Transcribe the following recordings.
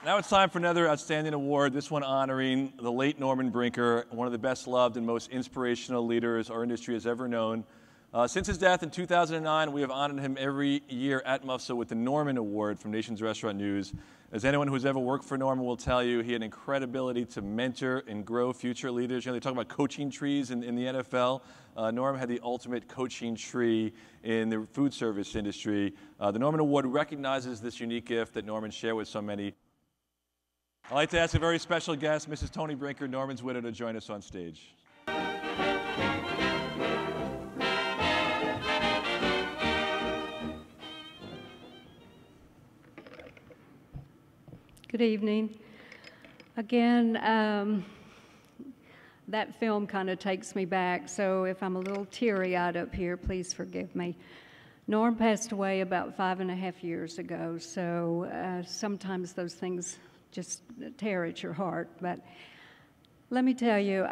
Now it's time for another outstanding award, this one honoring the late Norman Brinker, one of the best loved and most inspirational leaders our industry has ever known. Since his death in 2009, we have honored him every year at MUFSO with the Norman Award from Nation's Restaurant News. As anyone who's ever worked for Norman will tell you, he had an incredibility to mentor and grow future leaders. You know, they talk about coaching trees in the NFL. Norm had the ultimate coaching tree in the food service industry. The Norman Award recognizes this unique gift that Norman shared with so many. I'd like to ask a very special guest, Mrs. Tony Brinker, Norman's widow, to join us on stage. Good evening. Again, that film kind of takes me back, so if I'm a little teary-eyed up here, please forgive me. Norm passed away about 5.5 years ago, so sometimes those things just tear at your heart. But let me tell you,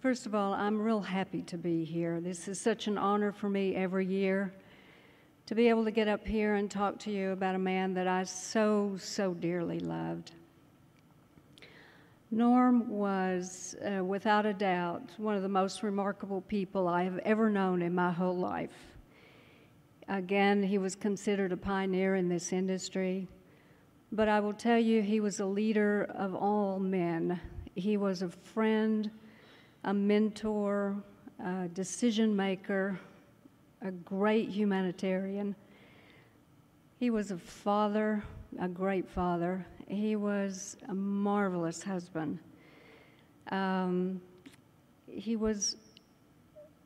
first of all, I'm real happy to be here. This is such an honor for me every year to be able to get up here and talk to you about a man that I so dearly loved. Norm was, without a doubt, one of the most remarkable people I have ever known in my whole life. Again, he was considered a pioneer in this industry. But I will tell you, he was a leader of all men. He was a friend, a mentor, a decision maker, a great humanitarian. He was a father, a great father. He was a marvelous husband. He was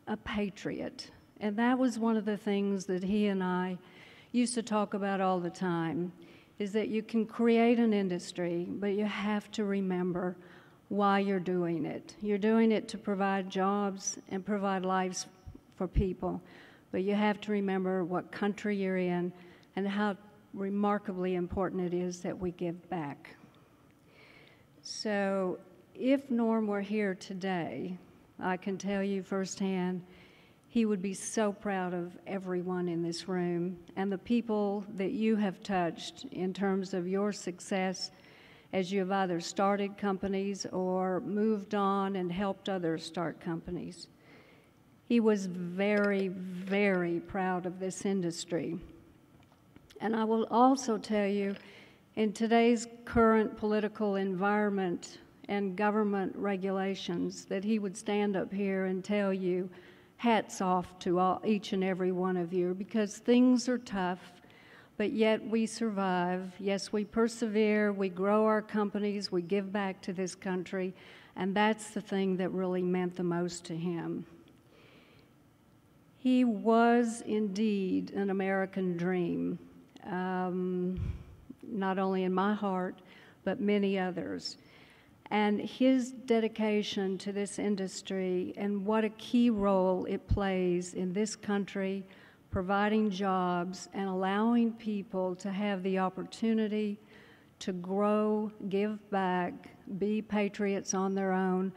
a patriot. And that was one of the things that he and I used to talk about all the time, is that you can create an industry, but you have to remember why you're doing it. You're doing it to provide jobs and provide lives for people, but you have to remember what country you're in and how remarkably important it is that we give back. So if Norm were here today, I can tell you firsthand, he would be so proud of everyone in this room and the people that you have touched in terms of your success as you have either started companies or moved on and helped others start companies. He was very proud of this industry. And I will also tell you, in today's current political environment and government regulations, that he would stand up here and tell you, hats off to each and every one of you, because things are tough, but yet we survive. Yes, we persevere, we grow our companies, we give back to this country, and that's the thing that really meant the most to him. He was indeed an American dream, not only in my heart, but many others. And his dedication to this industry and what a key role it plays in this country, providing jobs and allowing people to have the opportunity to grow, give back, be patriots on their own,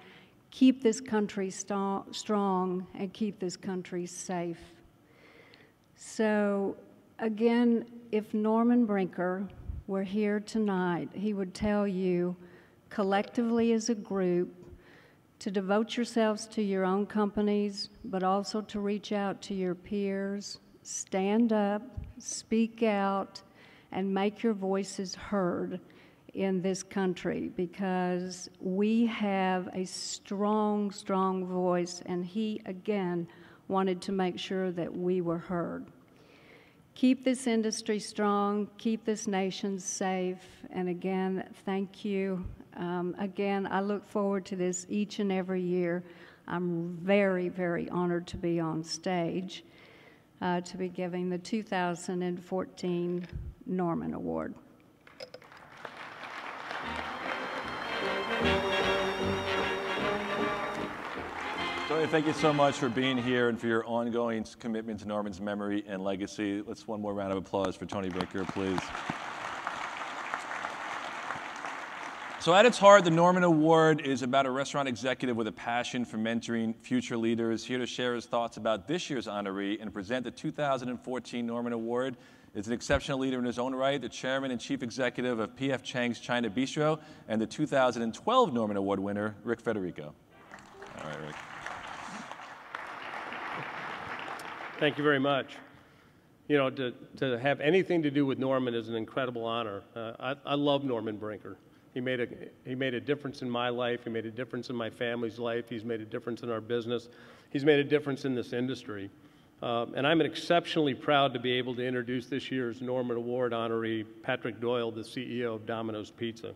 keep this country strong, and keep this country safe. So again, if Norman Brinker were here tonight, he would tell you, collectively as a group, to devote yourselves to your own companies, but also to reach out to your peers, stand up, speak out, and make your voices heard in this country, because we have a strong voice, and he, again, wanted to make sure that we were heard. Keep this industry strong, keep this nation safe, and again, thank you. Again, I look forward to this each and every year. I'm very honored to be on stage to be giving the 2014 Norman Award. Tony, thank you so much for being here and for your ongoing commitment to Norman's memory and legacy. Let's one more round of applause for Tony Brinker, please. So at its heart, the Norman Award is about a restaurant executive with a passion for mentoring future leaders. Here to share his thoughts about this year's honoree and present the 2014 Norman Award is an exceptional leader in his own right, the chairman and chief executive of P.F. Chang's China Bistro, and the 2012 Norman Award winner, Rick Federico. All right, Rick. Thank you very much. You know, to have anything to do with Norman is an incredible honor. I love Norman Brinker. He made a difference in my life. He made a difference in my family's life. He's made a difference in our business. He's made a difference in this industry. And I'm exceptionally proud to be able to introduce this year's Norman Award honoree, Patrick Doyle, the CEO of Domino's Pizza.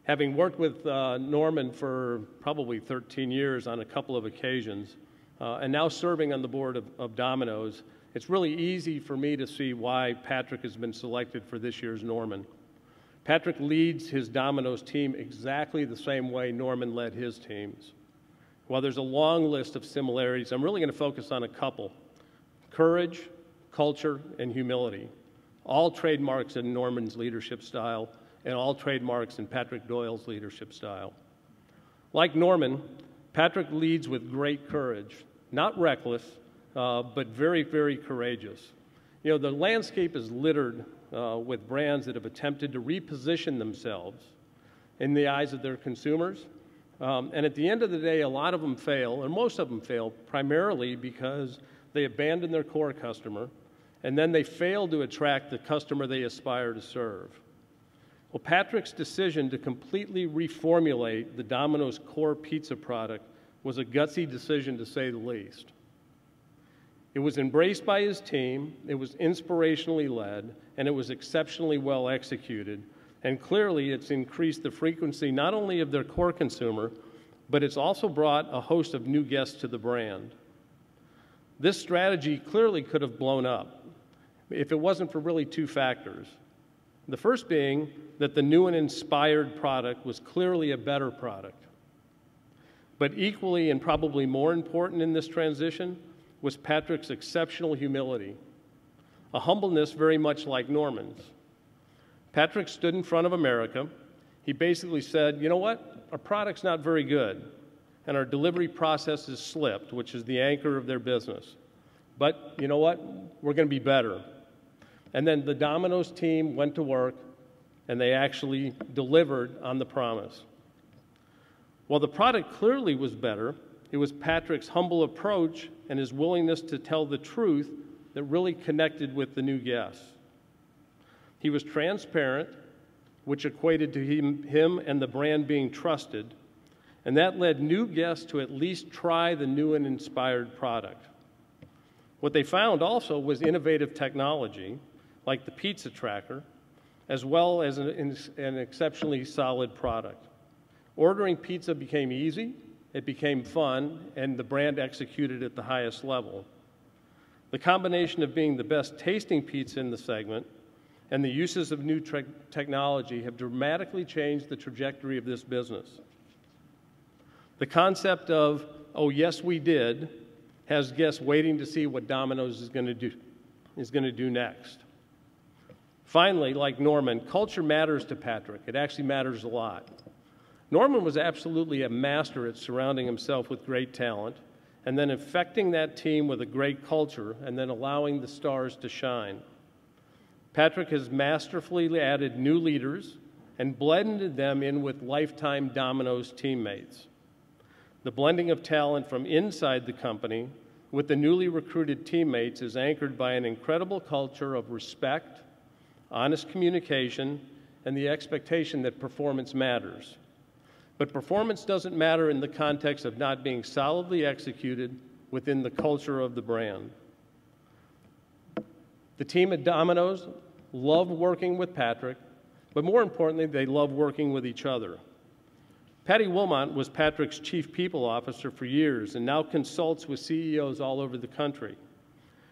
Having worked with Norman for probably 13 years on a couple of occasions, and now serving on the board of Domino's, it's really easy for me to see why Patrick has been selected for this year's Norman. Patrick leads his Domino's team exactly the same way Norman led his teams. While there's a long list of similarities, I'm really going to focus on a couple: courage, culture, and humility. All trademarks in Norman's leadership style, and all trademarks in Patrick Doyle's leadership style. Like Norman, Patrick leads with great courage, not reckless, but very, very courageous. You know, the landscape is littered with brands that have attempted to reposition themselves in the eyes of their consumers. And at the end of the day, a lot of them fail, and most of them fail primarily because they abandon their core customer, and then they fail to attract the customer they aspire to serve. Well, Patrick's decision to completely reformulate the Domino's core pizza product was a gutsy decision, to say the least. It was embraced by his team, it was inspirationally led, and it was exceptionally well executed. And clearly, it's increased the frequency not only of their core consumer, but it's also brought a host of new guests to the brand. This strategy clearly could have blown up if it wasn't for really two factors. The first being that the new and inspired product was clearly a better product. But equally and probably more important in this transition was Patrick's exceptional humility, a humbleness very much like Norman's. Patrick stood in front of America. He basically said, you know what, our product's not very good, and our delivery process has slipped, which is the anchor of their business. But you know what, we're going to be better. And then the Domino's team went to work, and they actually delivered on the promise. While the product clearly was better, it was Patrick's humble approach and his willingness to tell the truth that really connected with the new guests. He was transparent, which equated to him and the brand being trusted, and that led new guests to at least try the new and inspired product. What they found also was innovative technology, like the pizza tracker, as well as an exceptionally solid product. Ordering pizza became easy, it became fun, and the brand executed at the highest level. The combination of being the best tasting pizza in the segment and the uses of new technology have dramatically changed the trajectory of this business. The concept of, oh yes we did, has guests waiting to see what Domino's is going to do next. Finally, like Norman, culture matters to Patrick. It actually matters a lot. Norman was absolutely a master at surrounding himself with great talent and then infecting that team with a great culture and then allowing the stars to shine. Patrick has masterfully added new leaders and blended them in with lifetime Domino's teammates. The blending of talent from inside the company with the newly recruited teammates is anchored by an incredible culture of respect, honest communication, and the expectation that performance matters. But performance doesn't matter in the context of not being solidly executed within the culture of the brand. The team at Domino's loved working with Patrick, but more importantly, they loved working with each other. Patty Wilmont was Patrick's chief people officer for years and now consults with CEOs all over the country.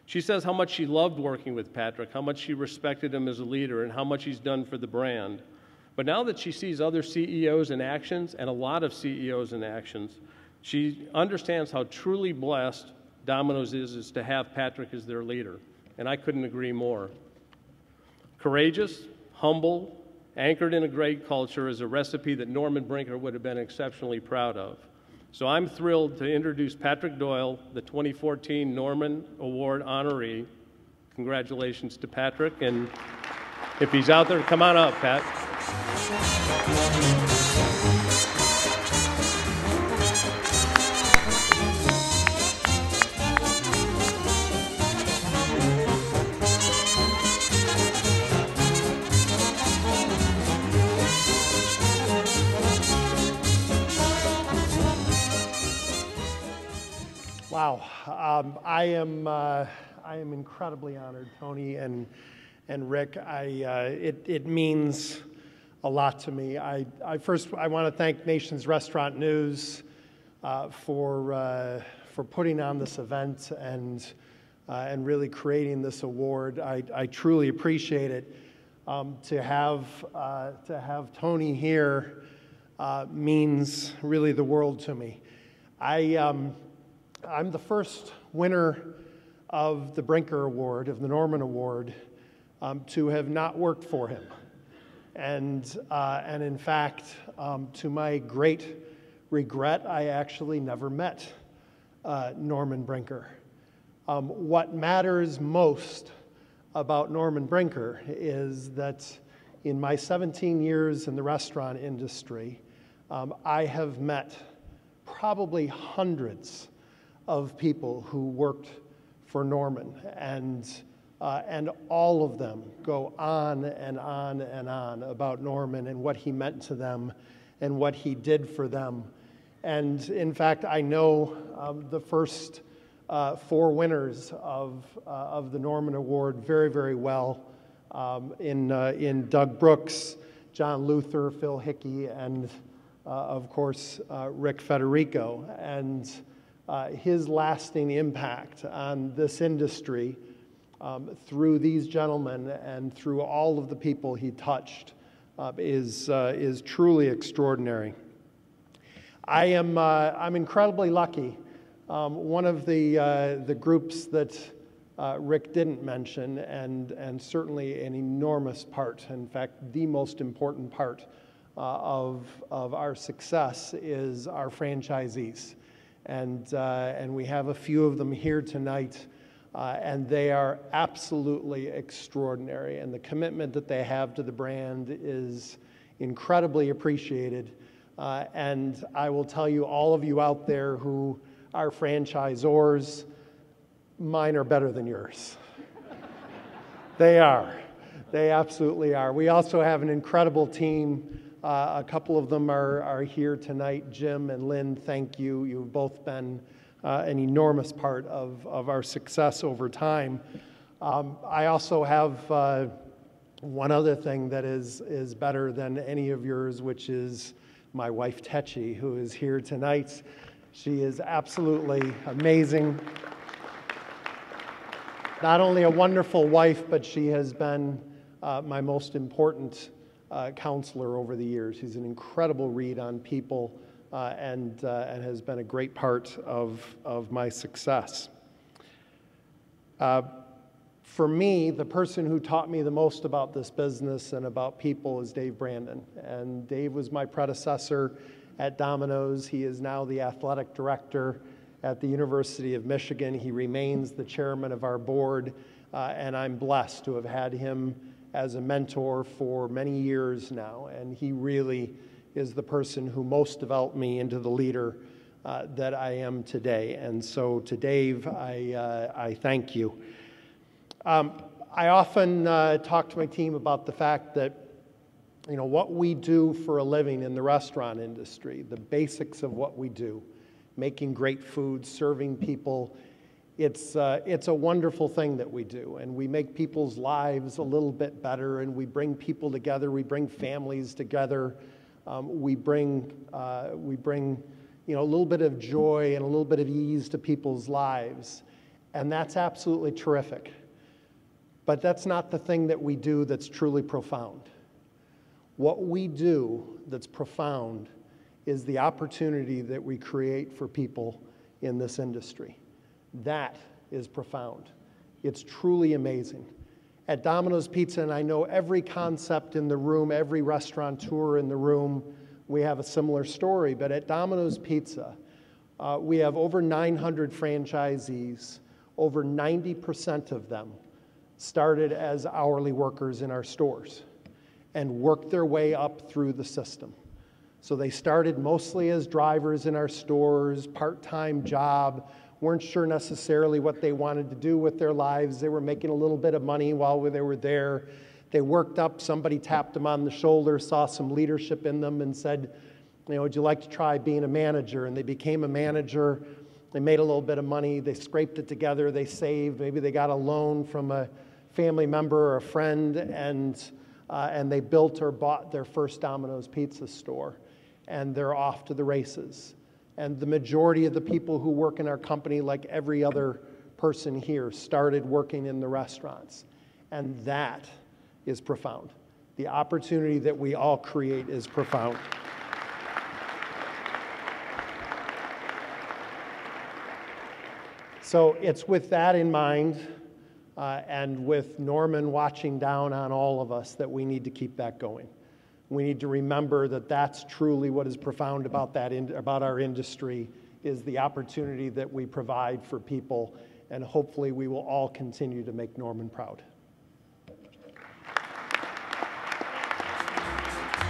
She says how much she loved working with Patrick, how much she respected him as a leader, and how much he's done for the brand. But now that she sees other CEOs in actions, and a lot of CEOs in actions, she understands how truly blessed Domino's is to have Patrick as their leader. And I couldn't agree more. Courageous, humble, anchored in a great culture is a recipe that Norman Brinker would have been exceptionally proud of. So I'm thrilled to introduce Patrick Doyle, the 2014 Norman Award honoree. Congratulations to Patrick, and if he's out there, come on up, Pat. Wow, I am incredibly honored, Tony and Rick. It means a lot to me. I want to thank Nation's Restaurant News for putting on this event and really creating this award. I truly appreciate it. To have Tony here means really the world to me. I'm the first winner of the Brinker Award, of the Norman Award, to have not worked for him. And in fact, to my great regret, I actually never met Norman Brinker. What matters most about Norman Brinker is that in my 17 years in the restaurant industry, I have met probably hundreds of people who worked for Norman, and all of them go on and on and on about Norman and what he meant to them and what he did for them. And in fact, I know the first 4 winners of the Norman Award very, very well, in Doug Brooks, John Luther, Phil Hickey, and of course, Rick Federico. And his lasting impact on this industry through these gentlemen and through all of the people he touched is truly extraordinary. I'm incredibly lucky. One of the groups that Rick didn't mention, and certainly an enormous part, in fact, the most important part of our success is our franchisees. And we have a few of them here tonight, and they are absolutely extraordinary. And the commitment that they have to the brand is incredibly appreciated. And I will tell you, all of you out there who are franchisors, mine are better than yours. They are. They absolutely are. We also have an incredible team. A couple of them are here tonight. Jim and Lynn, thank you. You've both been an enormous part of our success over time. I also have one other thing that is better than any of yours, which is my wife, Tetchy, who is here tonight. She is absolutely amazing. Not only a wonderful wife, but she has been my most important counselor over the years. He's an incredible read on people and has been a great part of my success. For me, the person who taught me the most about this business and about people is Dave Brandon. And Dave was my predecessor at Domino's. He is now the athletic director at the University of Michigan. He remains the chairman of our board, and I'm blessed to have had him as a mentor for many years now, and he really is the person who most developed me into the leader that I am today. And so to Dave, I thank you. I often talk to my team about the fact that, you know, what we do for a living in the restaurant industry, the basics of what we do, making great food, serving people, it's a wonderful thing that we do, and we make people's lives a little bit better, and we bring people together, we bring families together, we bring you know, a little bit of joy and a little bit of ease to people's lives, and that's absolutely terrific. But that's not the thing that we do that's truly profound. What we do that's profound is the opportunity that we create for people in this industry. That is profound. It's truly amazing. At Domino's Pizza, and I know every concept in the room, every restaurateur in the room, we have a similar story, but at Domino's Pizza, we have over 900 franchisees. Over 90% of them started as hourly workers in our stores and worked their way up through the system. So they started mostly as drivers in our stores, part-time job, weren't sure necessarily what they wanted to do with their lives. They were making a little bit of money while they were there. They worked up, somebody tapped them on the shoulder, saw some leadership in them and said, would you like to try being a manager? And they became a manager. They made a little bit of money. They scraped it together. They saved. Maybe they got a loan from a family member or a friend, and they built or bought their first Domino's pizza store. And they're off to the races. And the majority of the people who work in our company, like every other person here, started working in the restaurants. And that is profound. The opportunity that we all create is profound. So it's with that in mind, and with Norman watching down on all of us, that we need to keep that going. We need to remember that that's truly what is profound about about our industry, is the opportunity that we provide for people, and hopefully we will all continue to make Norman proud.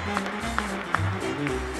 Thank you.